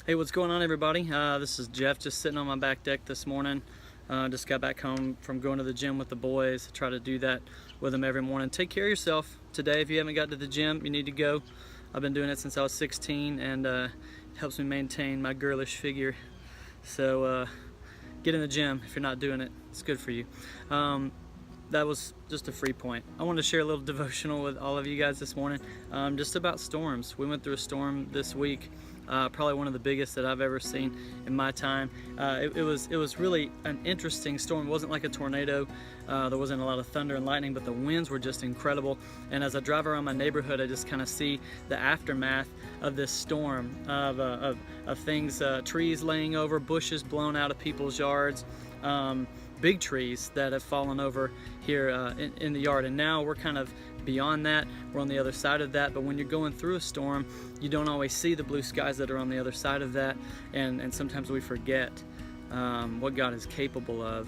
Hey, what's going on, everybody? This is Jeff, just sitting on my back deck this morning. Just got back home from going to the gym with the boys. I try to do that with them every morning. Take care of yourself today. If you haven't got to the gym, you need to go. I've been doing it since I was 16, and it helps me maintain my girlish figure. So get in the gym if you're not doing it. It's good for you. That was just a free point. I wanted to share a little devotional with all of you guys this morning, just about storms. We went through a storm this week, probably one of the biggest that I've ever seen in my time. It was really an interesting storm. It wasn't like a tornado. There wasn't a lot of thunder and lightning, but the winds were just incredible. And as I drive around my neighborhood, I just kind of see the aftermath of this storm, of things, trees laying over, bushes blown out of people's yards. Big trees that have fallen over here in the yard, and now we're kind of beyond that. We're on the other side of that, but when you're going through a storm, you don't always see the blue skies that are on the other side of that, and sometimes we forget what God is capable of.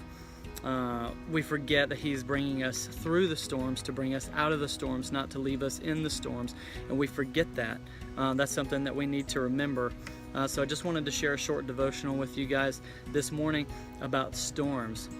We forget that He's bringing us through the storms to bring us out of the storms, not to leave us in the storms, and we forget that. That's something that we need to remember. So I just wanted to share a short devotional with you guys this morning about storms.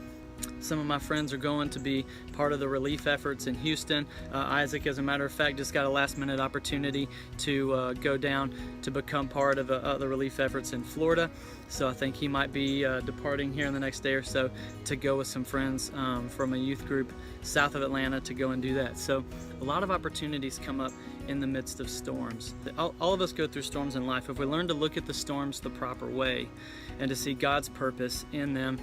Some of my friends are going to be part of the relief efforts in Houston. Isaac, as a matter of fact, just got a last-minute opportunity to go down to become part of the relief efforts in Florida. So I think he might be departing here in the next day or so to go with some friends from a youth group south of Atlanta to go and do that. So a lot of opportunities come up in the midst of storms. All of us go through storms in life. If we learn to look at the storms the proper way and to see God's purpose in them,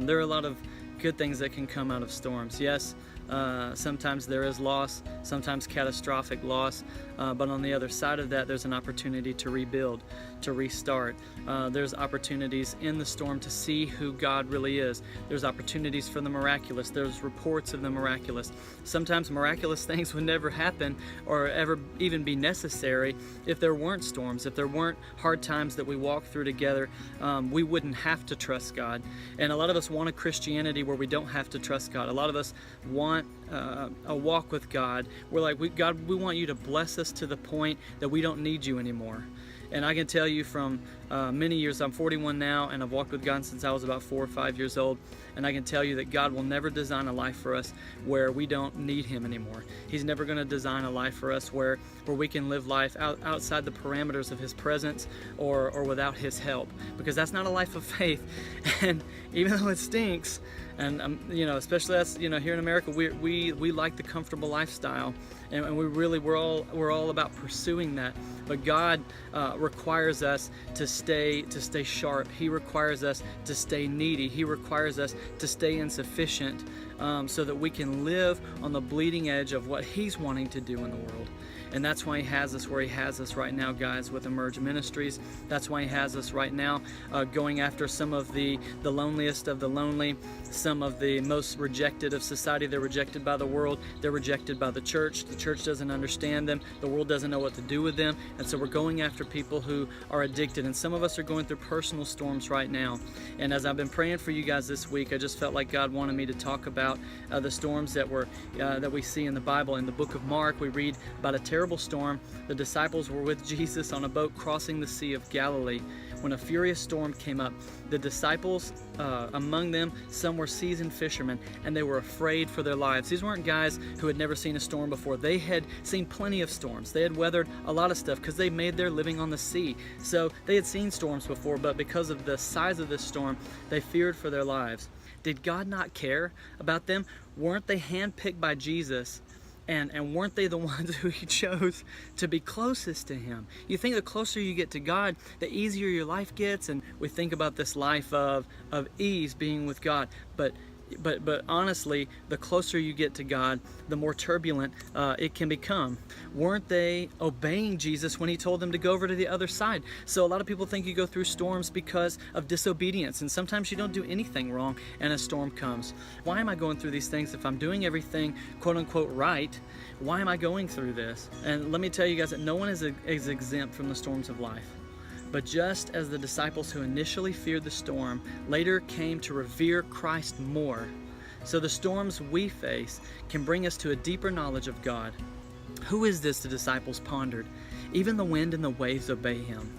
there are a lot of good things that can come out of storms. Yes, sometimes there is loss, sometimes catastrophic loss, but on the other side of that, there's an opportunity to rebuild, to restart. There's opportunities in the storm to see who God really is. There's opportunities for the miraculous. There's reports of the miraculous. Sometimes miraculous things would never happen or ever even be necessary if there weren't storms, if there weren't hard times that we walk through together. We wouldn't have to trust God. And a lot of us want a Christianity where we don't have to trust God. A lot of us want a walk with God. We're like, God, we want you to bless us to the point that we don't need you anymore. And I can tell you from many years, I'm 41 now, and I've walked with God since I was about 4 or 5 years old. And I can tell you that God will never design a life for us where we don't need Him anymore. He's never going to design a life for us where we can live life outside the parameters of His presence or without His help, because that's not a life of faith. And even though it stinks, and especially us, here in America, we like the comfortable lifestyle, and we're all about pursuing that. But God requires us to stay sharp. He requires us to stay needy. He requires us to stay insufficient, so that we can live on the bleeding edge of what He's wanting to do in the world. And that's why He has us where He has us right now, guys, with Emerge Ministries. That's why He has us right now going after some of the loneliest of the lonely, some of the most rejected of society. They're rejected by the world. They're rejected by the church. The church doesn't understand them. The world doesn't know what to do with them. And so we're going after people who are addicted. And some of us are going through personal storms right now. And as I've been praying for you guys this week, I just felt like God wanted me to talk about the storms that we see in the Bible. In the book of Mark, we read about a terrible storm. The disciples were with Jesus on a boat crossing the Sea of Galilee when a furious storm came up. The disciples, among them, some were seasoned fishermen, and they were afraid for their lives. These weren't guys who had never seen a storm before. They had seen plenty of storms. They had weathered a lot of stuff because they made their living on the sea. So they had seen storms before, but because of the size of this storm, they feared for their lives. Did God not care about them? Weren't they handpicked by Jesus? And weren't they the ones who He chose to be closest to Him? You think the closer you get to God, the easier your life gets, and we think about this life of ease being with God. But honestly, the closer you get to God, the more turbulent it can become. Weren't they obeying Jesus when He told them to go over to the other side? So a lot of people think you go through storms because of disobedience, and sometimes you don't do anything wrong and a storm comes. Why am I going through these things if I'm doing everything quote unquote right? Why am I going through this? And let me tell you guys that no one is exempt from the storms of life. But just as the disciples who initially feared the storm later came to revere Christ more, so the storms we face can bring us to a deeper knowledge of God. Who is this, the disciples pondered? Even the wind and the waves obey Him.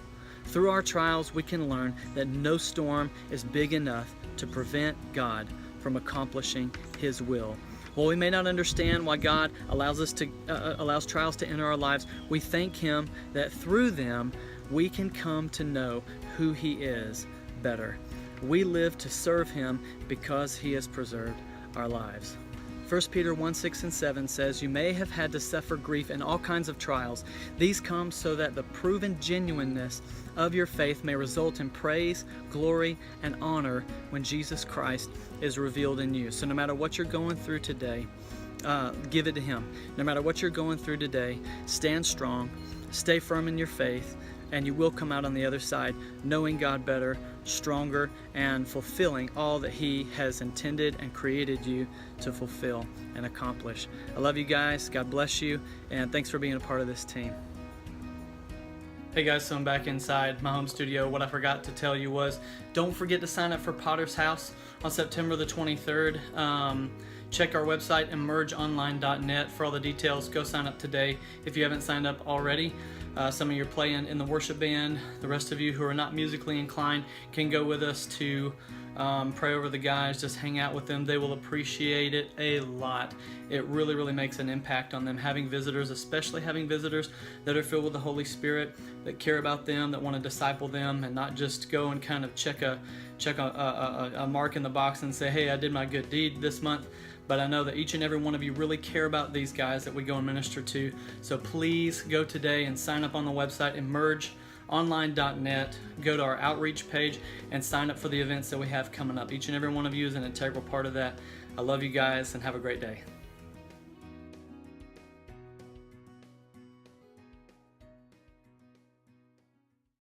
Through our trials, we can learn that no storm is big enough to prevent God from accomplishing His will. While we may not understand why God allows trials to enter our lives, we thank Him that through them we can come to know who He is better. We live to serve Him because He has preserved our lives. 1 Peter 1, 6 and 7 says, "You may have had to suffer grief in all kinds of trials. These come so that the proven genuineness of your faith may result in praise, glory, and honor when Jesus Christ is revealed in you." So no matter what you're going through today, give it to Him. No matter what you're going through today, stand strong, stay firm in your faith, and you will come out on the other side knowing God better, stronger, and fulfilling all that He has intended and created you to fulfill and accomplish. I love you guys. God bless you, and thanks for being a part of this team. Hey guys, so I'm back inside my home studio. What I forgot to tell you was, don't forget to sign up for Potter's House on September the 23rd. Check our website, emergeonline.net, for all the details. Go sign up today if you haven't signed up already. Some of you are playing in the worship band. The rest of you who are not musically inclined can go with us to pray over the guys, just hang out with them. They will appreciate it a lot. It really, really makes an impact on them. Having visitors, especially having visitors that are filled with the Holy Spirit, that care about them, that want to disciple them, and not just go and kind of check a mark in the box and say, hey, I did my good deed this month. But I know that each and every one of you really care about these guys that we go and minister to. So please go today and sign up on the website, emergeonline.net. Go to our outreach page and sign up for the events that we have coming up. Each and every one of you is an integral part of that. I love you guys, and have a great day.